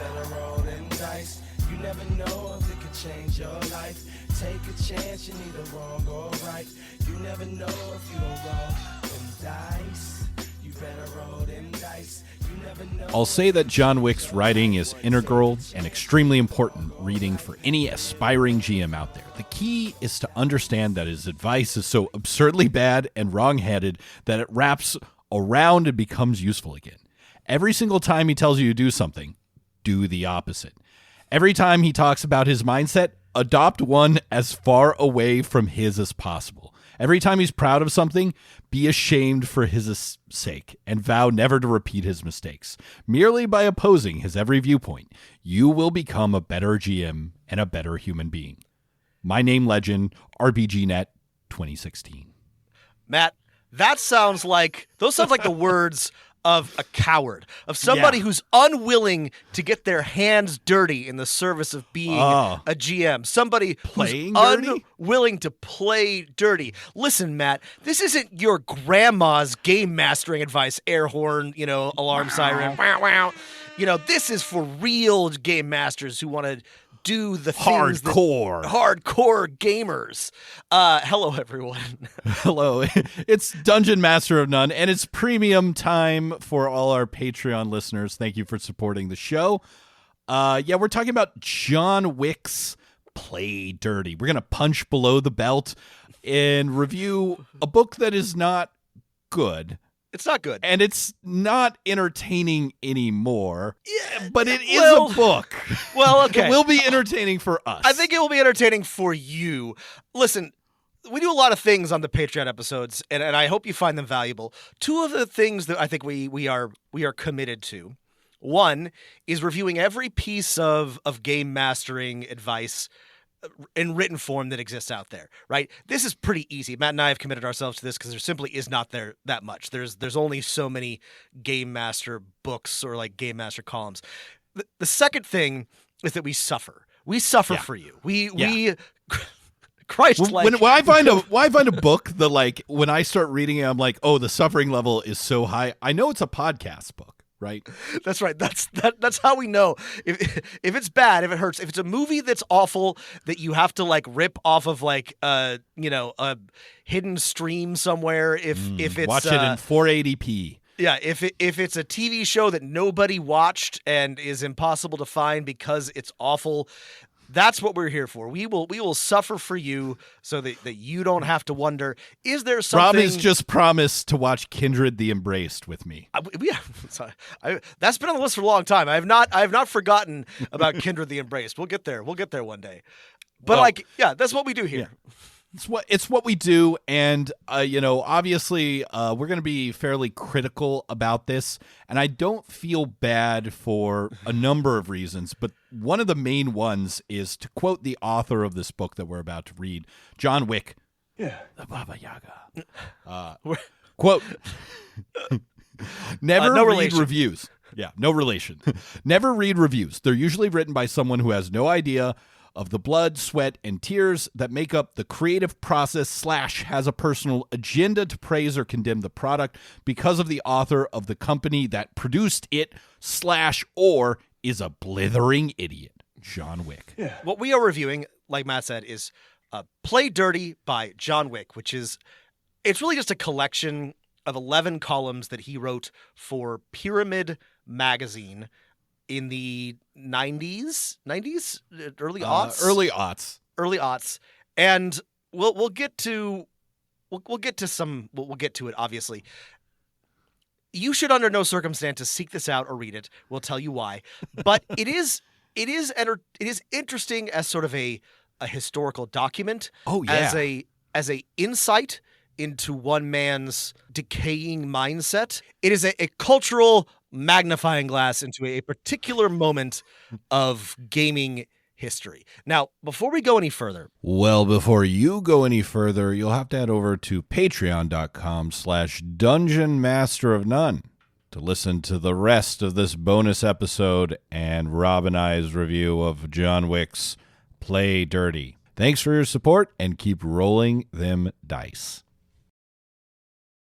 better roll them dice. You never know if it could change your life. Take a chance, you're neither wrong or right. You never know if you don't roll them dice. You better roll them dice. You never know. I'll say that John Wick's writing is integral and extremely important reading for any aspiring GM out there. The key is to understand that his advice is so absurdly bad and wrong-headed that it wraps around and becomes useful again. Every single time he tells you to do something, do the opposite. Every time he talks about his mindset, adopt one as far away from his as possible. Every time he's proud of something, be ashamed for his sake and vow never to repeat his mistakes. Merely by opposing his every viewpoint, you will become a better GM and a better human being. My name legend, RBGNet 2016. Matt, those sounds like the words of a coward, of somebody who's unwilling to get their hands dirty in the service of being a GM, somebody Playing who's dirty? unwilling to play dirty. Listen, Matt, this isn't your grandma's game mastering advice, air horn, alarm siren. Wow. This is for real game masters who want to do the things hardcore gamers. Hello, everyone. Hello. It's Dungeon Master of None, and it's premium time for all our Patreon listeners. Thank you for supporting the show. We're talking about John Wick's Play Dirty. We're going to punch below the belt and review a book that is not good. It's not good. And it's not entertaining anymore. Yeah, but it is a book. Well, okay. It will be entertaining for us. I think it will be entertaining for you. Listen, we do a lot of things on the Patreon episodes, and I hope you find them valuable. Two of the things that I think we are committed to. One is reviewing every piece of game mastering advice in written form that exists out there, right? This is pretty easy. Matt and I have committed ourselves to this because there simply is not there that much. There's only so many game master books or like game master columns. The second thing is that we suffer. We suffer for you. We Christ, when I find a book that, like, when I start reading it, I'm like, oh, the suffering level is so high. I know it's a podcast book. Right. That's right. That's how we know if it's bad, if it hurts, if it's a movie that's awful that you have to like rip off of like a hidden stream somewhere. If it's watch it in 480p. Yeah, if it's a TV show that nobody watched and is impossible to find because it's awful. That's what we're here for. We will suffer for you so that you don't have to wonder, is there something... Rob has just promised to watch Kindred the Embraced with me. That's been on the list for a long time. I have not forgotten about Kindred the Embraced. We'll get there. We'll get there one day. But that's what we do here. Yeah. It's what we do, and obviously we're going to be fairly critical about this, and I don't feel bad for a number of reasons, but one of the main ones is to quote the author of this book that we're about to read, John Wick, the Baba Yaga. Quote, never no read relation. reviews. Yeah, no relation. Never read reviews. They're usually written by someone who has no idea of the blood, sweat, and tears that make up the creative process / has a personal agenda to praise or condemn the product because of the author of the company that produced it / or is a blithering idiot. John Wick. Yeah. What we are reviewing, like Matt said, is Play Dirty by John Wick, it's really just a collection of 11 columns that he wrote for Pyramid Magazine in the 90s, early aughts, early aughts, and we'll get to it. Obviously, you should under no circumstances seek this out or read it. We'll tell you why, but it is interesting as sort of a historical document. Oh yeah, as a insight into one man's decaying mindset. It is a cultural magnifying glass into a particular moment of gaming history. Now, before we go any further... Well, before you go any further, you'll have to head over to patreon.com/Dungeon Master of None to listen to the rest of this bonus episode and Rob and I's review of John Wick's Play Dirty. Thanks for your support and keep rolling them dice.